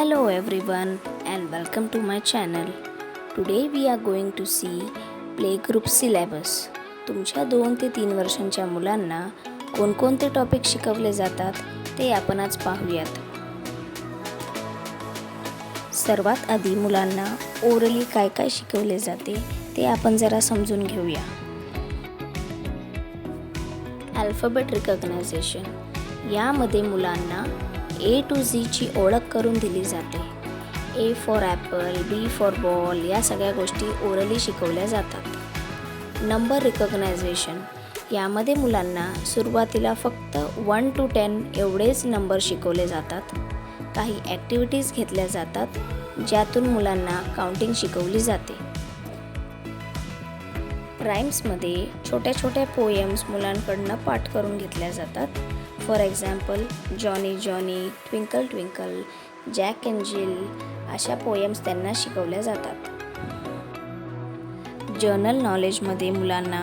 Hello everyone and welcome to my channel. Today we are going to see playgroup syllabus. तुमच्या 2 ते 3 वर्षांच्या मुलांना कोणकोणते टॉपिक शिकवले जातात ते आपण आज पाहूयात. सर्वात आधी मुलांना ओरली काय काय शिकवले जाते ते आपण जरा समजून घेऊया. अल्फाबेट रिकॉग्नायझेशन यामध्ये मुलांना A to Z ची ओळख करून दिली जाते. A for Apple, B for ball या सगळ्या गोष्टी ओरली शिकवल्या जातात. नंबर रिकॉग्नायझेशन यामध्ये मुलांना सुरुवातीला फक्त 1 to 10 एवढेच नंबर शिकवले जातात. काही ॲक्टिव्हिटीज घेतल्या जातात ज्यातून मुलांना काउंटिंग शिकवली जाते. राईम्समध्ये छोट्या छोट्या पोएम्स मुलांकडनं पाठ करून घेतल्या जातात. For example Johnny Johnny, twinkle twinkle, jack and जिल अशा पोएम्स त्यांना शिकवल्या जातात. जर्नल नॉलेजमध्ये मुलांना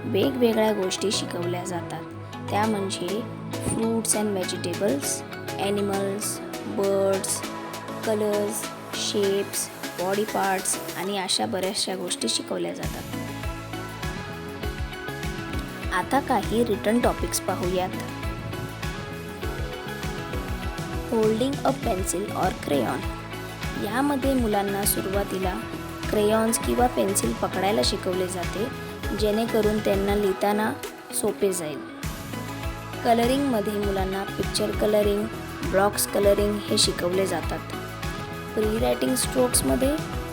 वेगवेगळ्या गोष्टी शिकवल्या जातात. त्या म्हणजे fruits and vegetables, animals, birds, colours, shapes, body parts आणि अशा बऱ्याचशा गोष्टी शिकवल्या जातात. आता काही रिटन टॉपिक्स पाहूयात. Holding a pencil or crayon यामध्ये मुलांना सुरुवातीला क्रेयॉन्स किंवा पेन्सिल पकडायला शिकवले जाते जेणेकरून त्यांना लिहिताना सोपे जाईल. कलरिंगमध्ये मुलांना पिक्चर कलरिंग, ब्लॉक्स कलरिंग हे शिकवले जातात. प्री रायटिंग स्ट्रोक्समध्ये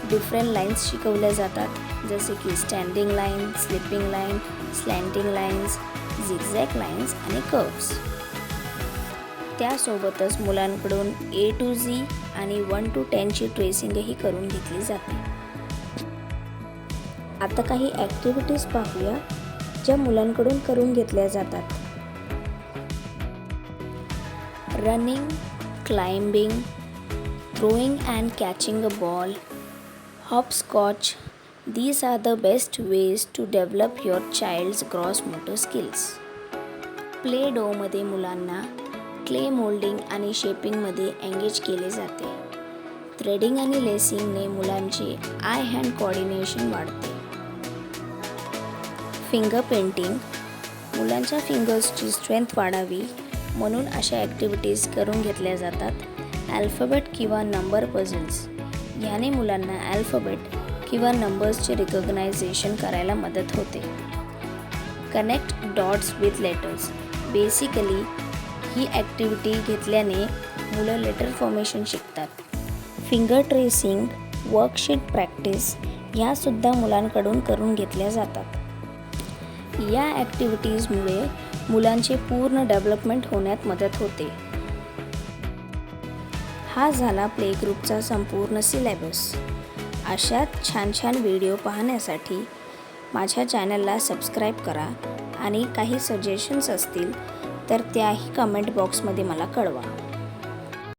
डिफरंट लाईन्स शिकवल्या जातात जसे की standing line, slipping line, slanting lines, zigzag lines आणि कर्व्स. त्यासोबतच मुलांकडून A to Z आणि 1 to 10 ची ट्रेसिंगही करून घेतली जाते. आता काही ॲक्टिव्हिटीज पाहूया ज्या मुलांकडून करून घेतल्या जातात. Running, climbing, throwing and catching a ball, hopscotch. These are the best ways to develop your child's gross motor skills. Play डोमध्ये मुलांना क्ले मोल्डिंग आणि शेपिंगमध्ये एंगेज केले जाते. थ्रेडिंग आणि लेसिंगने मुलांचे आय हँड कोऑर्डिनेशन वाढते. फिंगर पेंटिंग मुलांच्या फिंगर्सची स्ट्रेंथ वाढावी म्हणून अशा ॲक्टिव्हिटीज करून घेतल्या जातात. अल्फाबेट किंवा नंबर पझल्स ह्याने मुलांना अल्फाबेट किंवा नंबर्सचे रिकॉग्नायझेशन करायला मदत होते. Connect dots with letters basically he activity घेतल्याने मुलं लेटर फॉर्मेशन शिकतात. फिंगर ट्रेसिंग, वर्कशीट प्रॅक्टिस ह्यासुद्धा मुलांकडून करून घेतल्या जातात. या ॲक्टिव्हिटीजमुळे मुलांचे पूर्ण डेव्हलपमेंट होण्यात मदत होते. हा झाला प्ले ग्रुपचा संपूर्ण सिलेबस. अशाच छान छान व्हिडिओ पाहण्यासाठी माझ्या चॅनलला सबस्क्राईब करा आणि काही सजेशन्स असतील तर त्याही कमेंट बॉक्समध्ये मला कळवा.